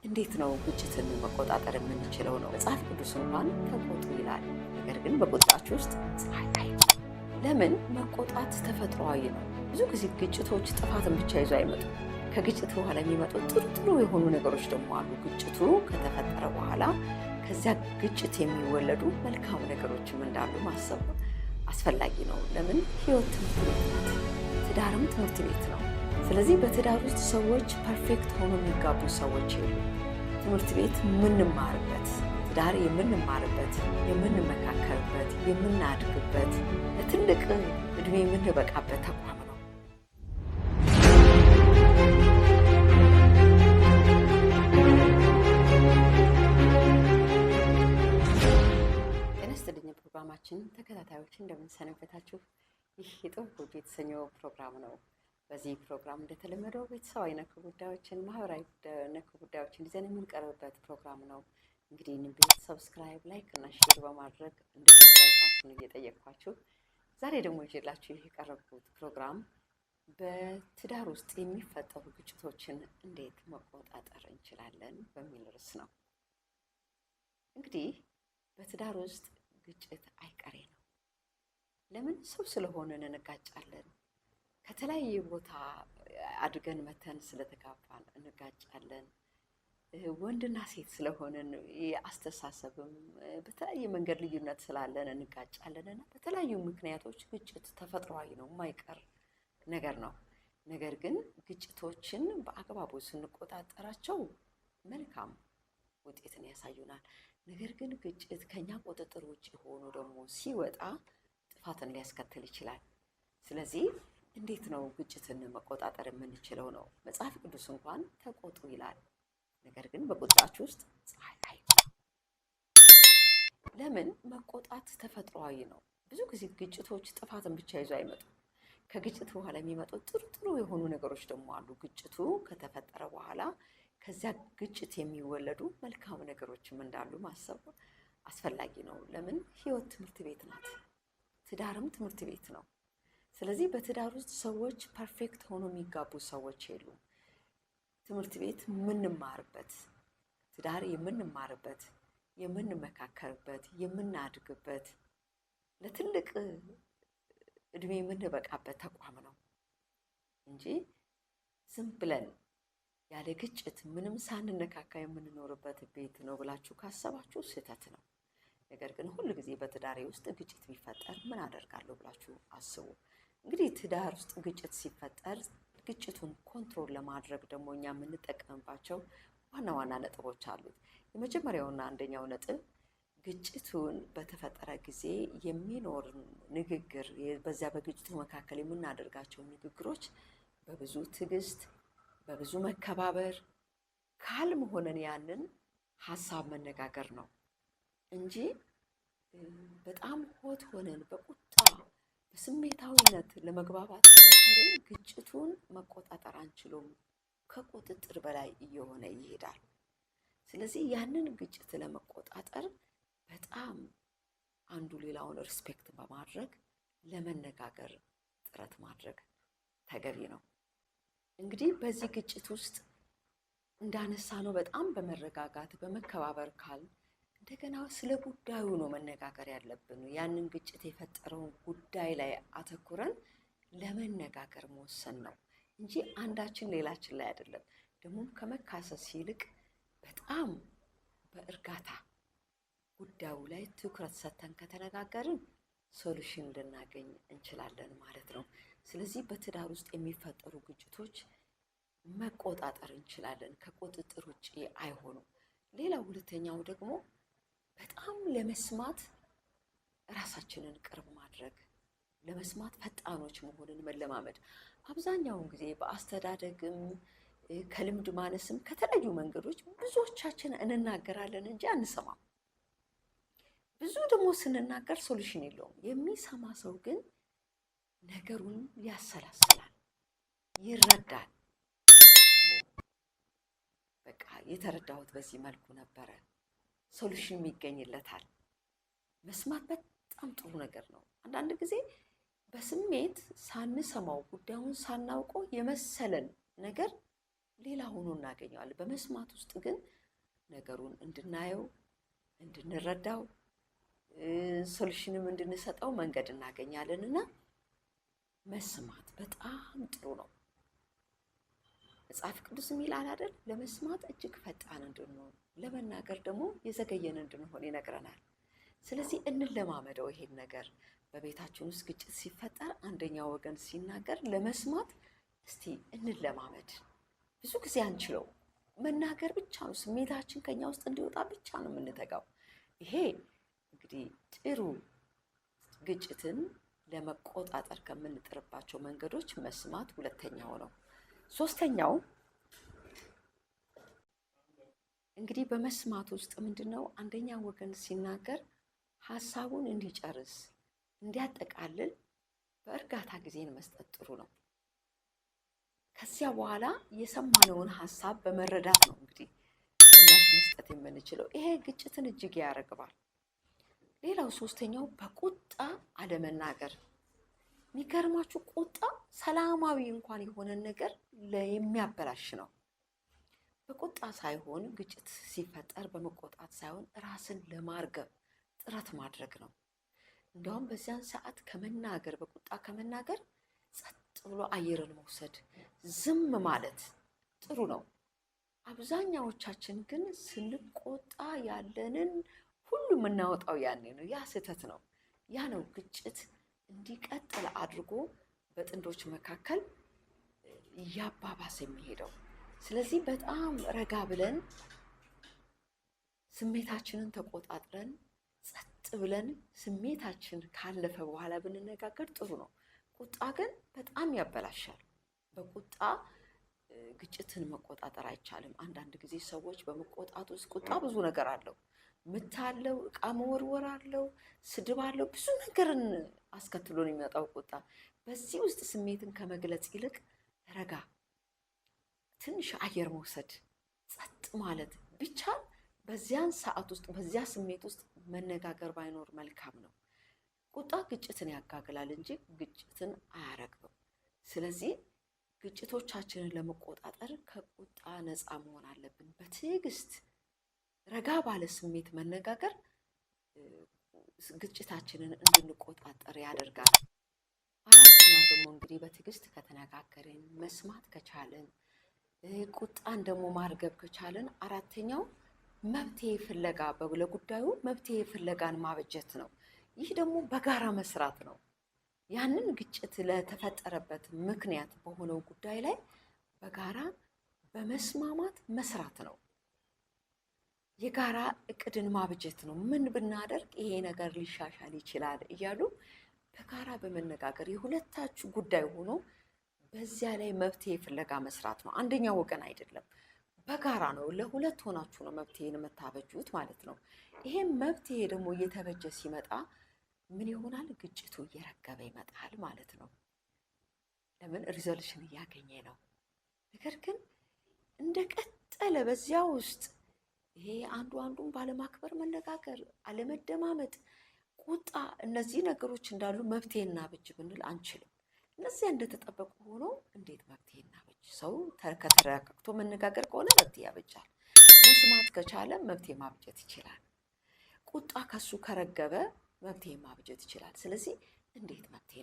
እንዴት ነው ግጭትን መቆጣጠር የምንችለው ነው? መጽሐፍ ቅዱስ እንኳን ተቆጡ ይላል። ነገር ግን በቁጣችሁ ውስጥ ፀሐይ አይወጣም። ለምን? መቆጣት ተፈጥሯዊ ነው። ብዙ ጊዜ ግጭቶች ጥፋትን ብቻ ይዞ አይመጡም። ከግጭት በኋላ የሚመጡ ጥሩ የሆኑ ነገሮች ደግሞ አሉ። ግጭቱ ከተፈጠረ በኋላ ከዚያ ግጭት የሚወለዱ መልካም ነገሮችም እንዳሉ ማሰብ አስፈላጊ ነው። ለምን? ህይወት ትምህርት ቤት ናት። ትዳርም ትምህርት ቤት ነው። ስለዚህ በትዳር ውስጥ ሰዎች ፐርፌክት ሆኖ የሚጋቡ ሰዎች የሉ። ትምህርት ቤት የምንማርበት፣ ትዳር የምንማርበት፣ የምንመካከርበት፣ የምናድግበት፣ ለትልቅ እድሜ የምንበቃበት ተቋም ነው። ጤና ይስጥልኝ ፕሮግራማችን ተከታታዮች እንደምንሰነበታችሁ። ይህ የጥበብ ጎጆ የተሰኘው ፕሮግራም ነው። በዚህ ፕሮግራም እንደተለመደው ቤተሰባዊ ነክ ጉዳዮችን፣ ማህበራዊ ነክ ጉዳዮችን ይዘን የምንቀርብበት ፕሮግራም ነው። እንግዲህ ይህንን ቤት ሰብስክራይብ፣ ላይክ እና ሼር በማድረግ እንድታበረታቱን እየጠየቅኳችሁ ዛሬ ደግሞ ይዤላችሁ የቀረብኩት ፕሮግራም በትዳር ውስጥ የሚፈጠሩ ግጭቶችን እንዴት መቆጣጠር እንችላለን በሚል ርዕስ ነው። እንግዲህ በትዳር ውስጥ ግጭት አይቀሬ ነው። ለምን? ሰው ስለሆንን እንጋጫለን። ከተለያየ ቦታ አድገን መተን ስለተጋባን እንጋጫለን። ወንድና ሴት ስለሆንን የአስተሳሰብም በተለያየ መንገድ ልዩነት ስላለን እንጋጫለን እና በተለያዩ ምክንያቶች ግጭት ተፈጥሯዊ ነው፣ የማይቀር ነገር ነው። ነገር ግን ግጭቶችን በአግባቡ ስንቆጣጠራቸው መልካም ውጤትን ያሳዩናል። ነገር ግን ግጭት ከኛ ቁጥጥር ውጭ ሆኖ ደግሞ ሲወጣ ጥፋትን ሊያስከትል ይችላል። ስለዚህ እንዴት ነው ግጭትን መቆጣጠር የምንችለው ነው? መጽሐፍ ቅዱስ እንኳን ተቆጡ ይላል። ነገር ግን በቁጣችሁ ውስጥ ፀሐይ አይወጣም። ለምን? መቆጣት ተፈጥሯዊ ነው። ብዙ ጊዜ ግጭቶች ጥፋትን ብቻ ይዞ አይመጡም። ከግጭት በኋላ የሚመጡ ጥሩ የሆኑ ነገሮች ደግሞ አሉ። ግጭቱ ከተፈጠረ በኋላ ከዚያ ግጭት የሚወለዱ መልካም ነገሮችም እንዳሉ ማሰብ አስፈላጊ ነው። ለምን? ህይወት ትምህርት ቤት ናት። ትዳርም ትምህርት ቤት ነው። ስለዚህ በትዳር ውስጥ ሰዎች ፐርፌክት ሆኖ የሚጋቡ ሰዎች የሉ። ትምህርት ቤት የምንማርበት፣ ትዳር የምንማርበት፣ የምንመካከርበት፣ የምናድግበት፣ ለትልቅ እድሜ የምንበቃበት ተቋም ነው እንጂ ዝም ብለን ያለ ግጭት ምንም ሳንነካካ የምንኖርበት ቤት ነው ብላችሁ ካሰባችሁ ስህተት ነው። ነገር ግን ሁል ጊዜ በትዳሬ ውስጥ ግጭት ቢፈጠር ምን አደርጋለሁ ብላችሁ አስቡ። እንግዲህ ትዳር ውስጥ ግጭት ሲፈጠር ግጭቱን ኮንትሮል ለማድረግ ደግሞ እኛ የምንጠቀምባቸው ዋና ዋና ነጥቦች አሉት። የመጀመሪያውና አንደኛው ነጥብ ግጭቱን በተፈጠረ ጊዜ የሚኖር ንግግር፣ በዚያ በግጭቱ መካከል የምናደርጋቸው ንግግሮች በብዙ ትዕግስት፣ በብዙ መከባበር ካልም ሆነን ያንን ሀሳብ መነጋገር ነው እንጂ በጣም ሆት ሆነን በቁጣ በስሜታዊነት ለመግባባት ከሞከርን ግጭቱን መቆጣጠር አንችሉም። ከቁጥጥር በላይ እየሆነ ይሄዳል። ስለዚህ ያንን ግጭት ለመቆጣጠር በጣም አንዱ ሌላውን ሪስፔክት በማድረግ ለመነጋገር ጥረት ማድረግ ተገቢ ነው። እንግዲህ በዚህ ግጭት ውስጥ እንዳነሳ ነው በጣም በመረጋጋት በመከባበር ካል እንደገና ስለ ጉዳዩ ነው መነጋገር ያለብን። ያንን ግጭት የፈጠረውን ጉዳይ ላይ አተኩረን ለመነጋገር መወሰን ነው እንጂ አንዳችን ሌላችን ላይ አይደለም። ደግሞ ከመካሰስ ይልቅ በጣም በእርጋታ ጉዳዩ ላይ ትኩረት ሰጥተን ከተነጋገርን ሶሉሽን ልናገኝ እንችላለን ማለት ነው። ስለዚህ በትዳር ውስጥ የሚፈጠሩ ግጭቶች መቆጣጠር እንችላለን፣ ከቁጥጥር ውጭ አይሆኑም። ሌላው ሁለተኛው ደግሞ በጣም ለመስማት ራሳችንን ቅርብ ማድረግ፣ ለመስማት ፈጣኖች መሆንን መለማመድ። አብዛኛውን ጊዜ በአስተዳደግም ከልምድ ማነስም ከተለያዩ መንገዶች ብዙዎቻችን እንናገራለን እንጂ አንሰማም። ብዙ ደግሞ ስንናገር ሶሉሽን የለውም። የሚሰማ ሰው ግን ነገሩን ያሰላስላል፣ ይረዳል። በቃ የተረዳሁት በዚህ መልኩ ነበረ፣ ሶሉሽን ይገኝለታል። መስማት በጣም ጥሩ ነገር ነው። አንዳንድ ጊዜ በስሜት ሳንሰማው ጉዳዩን ሳናውቀው የመሰለን ነገር ሌላ ሆኖ እናገኘዋለን። በመስማት ውስጥ ግን ነገሩን እንድናየው፣ እንድንረዳው፣ ሶሉሽንም እንድንሰጠው መንገድ እናገኛለን እና መስማት በጣም ጥሩ ነው። መጽሐፍ ቅዱስ ይላል አይደል? ለመስማት እጅግ ፈጣን እንድንሆን ለመናገር ደግሞ የዘገየን እንድንሆን ይነግረናል። ስለዚህ እንለማመደው ይሄን ነገር። በቤታችን ውስጥ ግጭት ሲፈጠር አንደኛው ወገን ሲናገር ለመስማት እስቲ እንለማመድ። ብዙ ጊዜ አንችለው፣ መናገር ብቻ ነው፣ ስሜታችን ከኛ ውስጥ እንዲወጣ ብቻ ነው የምንተጋው። ይሄ እንግዲህ ጥሩ ግጭትን ለመቆጣጠር ከምንጥርባቸው መንገዶች መስማት ሁለተኛው ነው። ሶስተኛው እንግዲህ በመስማት ውስጥ ምንድነው? አንደኛ ወገን ሲናገር ሀሳቡን እንዲጨርስ እንዲያጠቃልል በእርጋታ ጊዜን መስጠት ጥሩ ነው። ከዚያ በኋላ የሰማነውን ሀሳብ በመረዳት ነው እንግዲህ ምላሽ መስጠት የምንችለው። ይሄ ግጭትን እጅግ ያረግባል። ሌላው ሶስተኛው በቁጣ አለመናገር። የሚገርማችሁ ቁጣ ሰላማዊ እንኳን የሆነን ነገር የሚያበላሽ ነው። በቁጣ ሳይሆን ግጭት ሲፈጠር በመቆጣት ሳይሆን ራስን ለማርገብ ጥረት ማድረግ ነው። እንዲያውም በዚያን ሰዓት ከመናገር በቁጣ ከመናገር ጸጥ ብሎ አየርን መውሰድ፣ ዝም ማለት ጥሩ ነው። አብዛኛዎቻችን ግን ስንቆጣ ያለንን ሁሉ የምናወጣው ያኔ ነው። ያ ስህተት ነው። ያ ነው ግጭት እንዲቀጥል አድርጎ በጥንዶች መካከል እያባባሰ የሚሄደው። ስለዚህ በጣም ረጋ ብለን ስሜታችንን ተቆጣጥረን ጸጥ ብለን ስሜታችን ካለፈ በኋላ ብንነጋገር ጥሩ ነው። ቁጣ ግን በጣም ያበላሻል። በቁጣ ግጭትን መቆጣጠር አይቻልም። አንዳንድ ጊዜ ሰዎች በመቆጣት ውስጥ ቁጣ ብዙ ነገር አለው። ምት አለው፣ ዕቃ መወርወር አለው፣ ስድብ አለው፣ ብዙ ነገርን አስከትሎ ነው የሚመጣው ቁጣ። በዚህ ውስጥ ስሜትን ከመግለጽ ይልቅ ረጋ፣ ትንሽ አየር መውሰድ፣ ጸጥ ማለት ቢቻል በዚያን ሰዓት ውስጥ በዚያ ስሜት ውስጥ መነጋገር ባይኖር መልካም ነው። ቁጣ ግጭትን ያጋግላል እንጂ ግጭትን አያረግብም። ስለዚህ ግጭቶቻችንን ለመቆጣጠር ከቁጣ ነፃ መሆን አለብን። በትዕግስት ረጋ ባለ ስሜት መነጋገር ግጭታችንን እንድንቆጣጠር ያደርጋል። አራተኛው ደግሞ እንግዲህ በትዕግስት ከተነጋገርን መስማት ከቻልን ቁጣን ደግሞ ማርገብ ከቻልን አራተኛው መፍትሄ ፍለጋ ለጉዳዩ መፍትሄ ፍለጋን ማበጀት ነው። ይህ ደግሞ በጋራ መስራት ነው። ያንን ግጭት ለተፈጠረበት ምክንያት በሆነው ጉዳይ ላይ በጋራ በመስማማት መስራት ነው። የጋራ እቅድን ማብጀት ነው። ምን ብናደርግ ይሄ ነገር ሊሻሻል ይችላል እያሉ በጋራ በመነጋገር የሁለታችሁ ጉዳይ ሆኖ በዚያ ላይ መፍትሄ ፍለጋ መስራት ነው። አንደኛው ወገን አይደለም፣ በጋራ ነው። ለሁለት ሆናችሁ ነው መፍትሄን የምታበጁት ማለት ነው። ይሄም መፍትሄ ደግሞ እየተበጀ ሲመጣ ምን ይሆናል? ግጭቱ እየረገበ ይመጣል ማለት ነው። ለምን? ሪዞሉሽን እያገኘ ነው። ነገር ግን እንደቀጠለ በዚያ ውስጥ ይሄ አንዱ አንዱን ባለማክበር መነጋገር፣ አለመደማመጥ፣ ቁጣ፣ እነዚህ ነገሮች እንዳሉ መፍትሄ እናበጅ ብንል አንችልም። እነዚያ እንደተጠበቁ ሆኖ እንዴት መፍትሄ እናበጅ? ሰው ከተረጋግቶ መነጋገር ከሆነ መፍትሄ ያበጃል። መስማት ከቻለ መፍትሄ ማብጀት ይችላል። ቁጣ ከሱ ከረገበ መፍትሄ ማብጀት ይችላል። ስለዚህ እንዴት መፍትሄ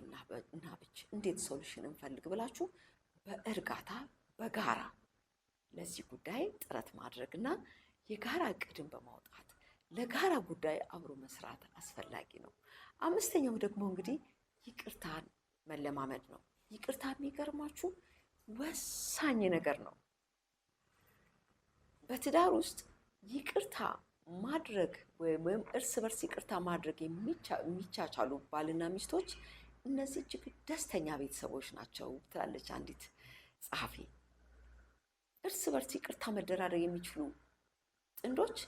እናብጅ፣ እንዴት ሶሉሽን እንፈልግ ብላችሁ በእርጋታ በጋራ ለዚህ ጉዳይ ጥረት ማድረግና የጋራ እቅድን በማውጣት ለጋራ ጉዳይ አብሮ መስራት አስፈላጊ ነው። አምስተኛው ደግሞ እንግዲህ ይቅርታን መለማመድ ነው። ይቅርታ የሚገርማችሁ ወሳኝ ነገር ነው። በትዳር ውስጥ ይቅርታ ማድረግ ወይም እርስ በርስ ይቅርታ ማድረግ የሚቻቻሉ ባልና ሚስቶች እነዚህ እጅግ ደስተኛ ቤተሰቦች ናቸው ትላለች አንዲት ጸሐፊ። እርስ በርስ ይቅርታ መደራረግ የሚችሉ ጥንዶች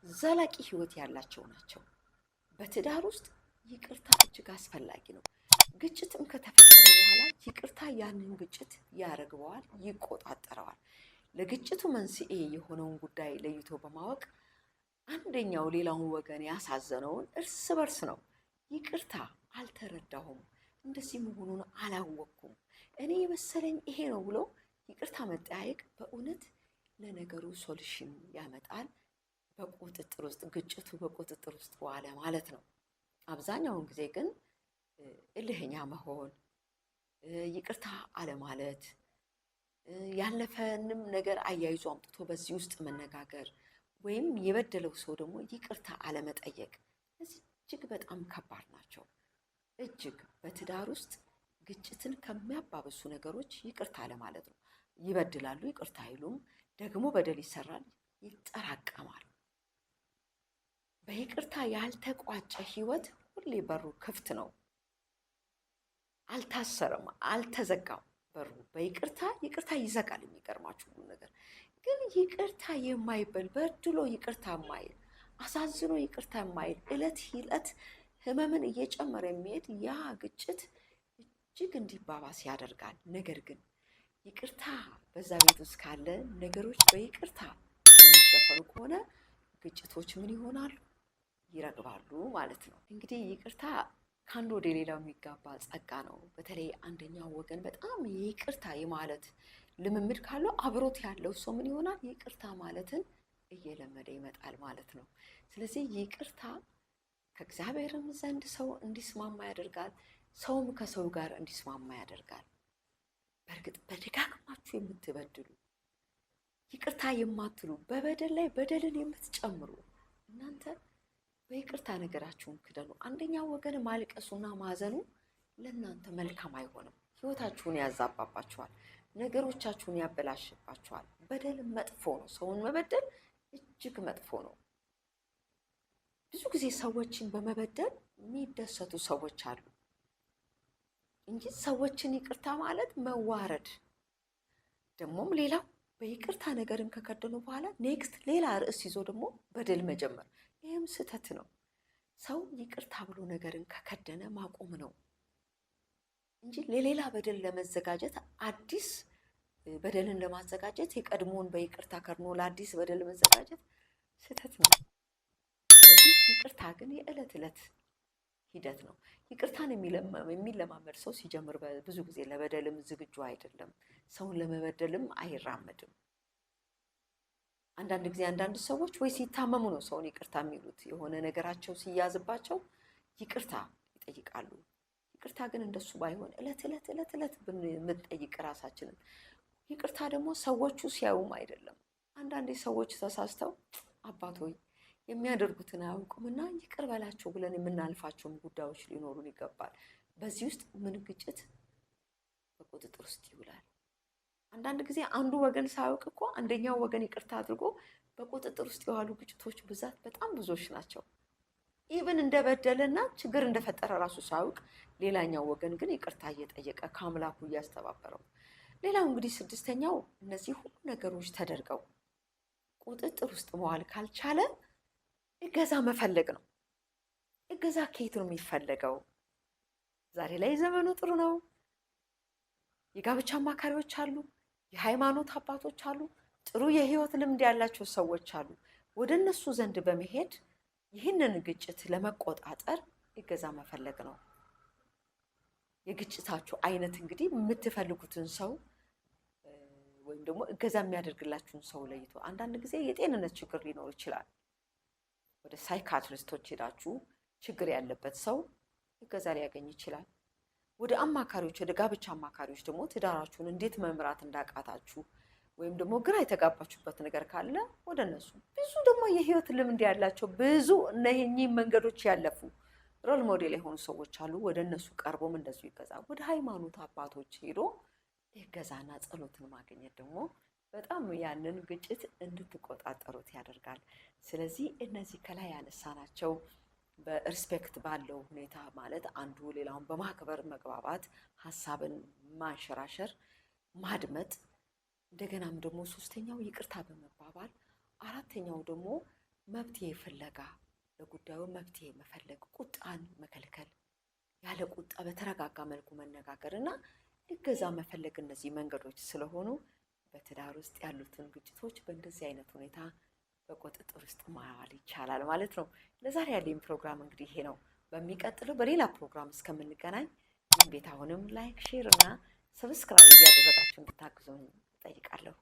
ዘላቂ ሕይወት ያላቸው ናቸው። በትዳር ውስጥ ይቅርታ እጅግ አስፈላጊ ነው። ግጭትም ከተፈጠረ በኋላ ይቅርታ ያንን ግጭት ያረግበዋል፣ ይቆጣጠረዋል። ለግጭቱ መንስኤ የሆነውን ጉዳይ ለይቶ በማወቅ አንደኛው ሌላውን ወገን ያሳዘነውን እርስ በርስ ነው ይቅርታ፣ አልተረዳሁም፣ እንደዚህ መሆኑን አላወቅኩም፣ እኔ የመሰለኝ ይሄ ነው ብሎ ይቅርታ መጠያየቅ በእውነት ለነገሩ ሶሉሽን ያመጣል፣ ግጭቱ በቁጥጥር ውስጥ ዋለ ማለት ነው። አብዛኛውን ጊዜ ግን እልህኛ መሆን፣ ይቅርታ አለማለት፣ ያለፈንም ነገር አያይዞ አምጥቶ በዚህ ውስጥ መነጋገር ወይም የበደለው ሰው ደግሞ ይቅርታ አለመጠየቅ፣ እነዚህ እጅግ በጣም ከባድ ናቸው። እጅግ በትዳር ውስጥ ግጭትን ከሚያባብሱ ነገሮች ይቅርታ አለማለት ነው። ይበድላሉ፣ ይቅርታ አይሉም። ደግሞ በደል ይሰራል፣ ይጠራቀማል። በይቅርታ ያልተቋጨ ህይወት ሁሌ በሩ ክፍት ነው፣ አልታሰረም፣ አልተዘጋም በሩ። ይቅርታ ይዘጋል። የሚገርማችሁ ሁሉ ነገር ግን ይቅርታ የማይበል በድሎ ይቅርታ የማይል አሳዝኖ ይቅርታ የማይል እለት ዕለት ህመምን እየጨመረ የሚሄድ ያ ግጭት እጅግ እንዲባባስ ያደርጋል። ነገር ግን ይቅርታ በዛ ቤት ውስጥ ካለ ነገሮች በይቅርታ የሚሸፈኑ ከሆነ ግጭቶች ምን ይሆናሉ? ይረግባሉ ማለት ነው። እንግዲህ ይቅርታ ከአንዱ ወደ ሌላው የሚጋባ ጸጋ ነው። በተለይ አንደኛው ወገን በጣም ይቅርታ የማለት ልምምድ ካለው አብሮት ያለው ሰው ምን ይሆናል? ይቅርታ ማለትን እየለመደ ይመጣል ማለት ነው። ስለዚህ ይቅርታ ከእግዚአብሔርም ዘንድ ሰው እንዲስማማ ያደርጋል፣ ሰውም ከሰው ጋር እንዲስማማ ያደርጋል። በእርግጥ በደጋግማችሁ የምትበድሉ ይቅርታ የማትሉ በበደል ላይ በደልን የምትጨምሩ እናንተ በይቅርታ ነገራችሁን ክደኑ። አንደኛው ወገን ማልቀሱና ማዘኑ ለእናንተ መልካም አይሆንም። ህይወታችሁን ያዛባባችኋል፣ ነገሮቻችሁን ያበላሽባችኋል። በደል መጥፎ ነው። ሰውን መበደል እጅግ መጥፎ ነው። ብዙ ጊዜ ሰዎችን በመበደል የሚደሰቱ ሰዎች አሉ እንጂ ሰዎችን ይቅርታ ማለት መዋረድ። ደግሞም ሌላው በይቅርታ ነገርን ከከደኑ በኋላ ኔክስት ሌላ ርዕስ ይዞ ደግሞ በደል መጀመር፣ ይህም ስህተት ነው። ሰው ይቅርታ ብሎ ነገርን ከከደነ ማቆም ነው እንጂ ለሌላ በደል ለመዘጋጀት አዲስ በደልን ለማዘጋጀት የቀድሞውን በይቅርታ ከድኖ ለአዲስ በደል መዘጋጀት ስህተት ነው። ስለዚህ ይቅርታ ግን የዕለት ዕለት ሂደት ነው። ይቅርታን የሚለማመድ ሰው ሲጀምር ብዙ ጊዜ ለበደልም ዝግጁ አይደለም፣ ሰውን ለመበደልም አይራመድም። አንዳንድ ጊዜ አንዳንድ ሰዎች ወይ ሲታመሙ ነው ሰውን ይቅርታ የሚሉት፣ የሆነ ነገራቸው ሲያዝባቸው ይቅርታ ይጠይቃሉ። ይቅርታ ግን እንደሱ ባይሆን ዕለት ዕለት ብንጠይቅ ራሳችንን ይቅርታ ደግሞ ሰዎቹ ሲያዩም አይደለም። አንዳንዴ ሰዎች ተሳስተው አባት ሆይ የሚያደርጉትን አያውቁምና ይቅር በላቸው ብለን የምናልፋቸውም ጉዳዮች ሊኖሩን ይገባል። በዚህ ውስጥ ምን ግጭት በቁጥጥር ውስጥ ይውላል። አንዳንድ ጊዜ አንዱ ወገን ሳያውቅ እኮ አንደኛው ወገን ይቅርታ አድርጎ በቁጥጥር ውስጥ የዋሉ ግጭቶች ብዛት በጣም ብዙዎች ናቸው። ኢቭን እንደበደለና ችግር እንደፈጠረ ራሱ ሳያውቅ ሌላኛው ወገን ግን ይቅርታ እየጠየቀ ከአምላኩ እያስተባበረው። ሌላው እንግዲህ ስድስተኛው እነዚህ ሁሉ ነገሮች ተደርገው ቁጥጥር ውስጥ መዋል ካልቻለ እገዛ መፈለግ ነው። እገዛ ከየት ነው የሚፈለገው? ዛሬ ላይ ዘመኑ ጥሩ ነው። የጋብቻ አማካሪዎች አሉ፣ የሃይማኖት አባቶች አሉ፣ ጥሩ የህይወት ልምድ ያላቸው ሰዎች አሉ። ወደ እነሱ ዘንድ በመሄድ ይህንን ግጭት ለመቆጣጠር እገዛ መፈለግ ነው። የግጭታችሁ አይነት እንግዲህ የምትፈልጉትን ሰው ወይም ደግሞ እገዛ የሚያደርግላችሁን ሰው ለይቶ፣ አንዳንድ ጊዜ የጤንነት ችግር ሊኖር ይችላል። ወደ ሳይካትሪስቶች ሄዳችሁ ችግር ያለበት ሰው እገዛ ሊያገኝ ይችላል። ወደ አማካሪዎች፣ ወደ ጋብቻ አማካሪዎች ደግሞ ትዳራችሁን እንዴት መምራት እንዳቃታችሁ ወይም ደግሞ ግራ የተጋባችሁበት ነገር ካለ ወደ እነሱ፣ ብዙ ደግሞ የህይወት ልምድ ያላቸው ብዙ እነኚህ መንገዶች ያለፉ ሮል ሞዴል የሆኑ ሰዎች አሉ። ወደ እነሱ ቀርቦም እንደሱ ይገዛ። ወደ ሃይማኖት አባቶች ሄዶ እገዛና ጸሎትን ማግኘት ደግሞ በጣም ያንን ግጭት እንድትቆጣጠሩት ያደርጋል። ስለዚህ እነዚህ ከላይ ያነሳናቸው በሪስፔክት ባለው ሁኔታ ማለት አንዱ ሌላውን በማክበር መግባባት፣ ሀሳብን ማንሸራሸር፣ ማድመጥ፣ እንደገናም ደግሞ ሶስተኛው ይቅርታ በመባባል፣ አራተኛው ደግሞ መፍትሄ ፍለጋ፣ ለጉዳዩ መፍትሄ መፈለግ፣ ቁጣን መከልከል፣ ያለ ቁጣ በተረጋጋ መልኩ መነጋገር እና እገዛ መፈለግ፣ እነዚህ መንገዶች ስለሆኑ በትዳር ውስጥ ያሉትን ግጭቶች በእንደዚህ አይነት ሁኔታ በቁጥጥር ውስጥ ማዋል ይቻላል ማለት ነው። ለዛሬ ያለኝ ፕሮግራም እንግዲህ ይሄ ነው። በሚቀጥለው በሌላ ፕሮግራም እስከምንገናኝ ይህን ቤት አሁንም ላይክ፣ ሼር እና ሰብስክራይብ እያደረጋችሁ እንድታግዙኝ እጠይቃለሁ።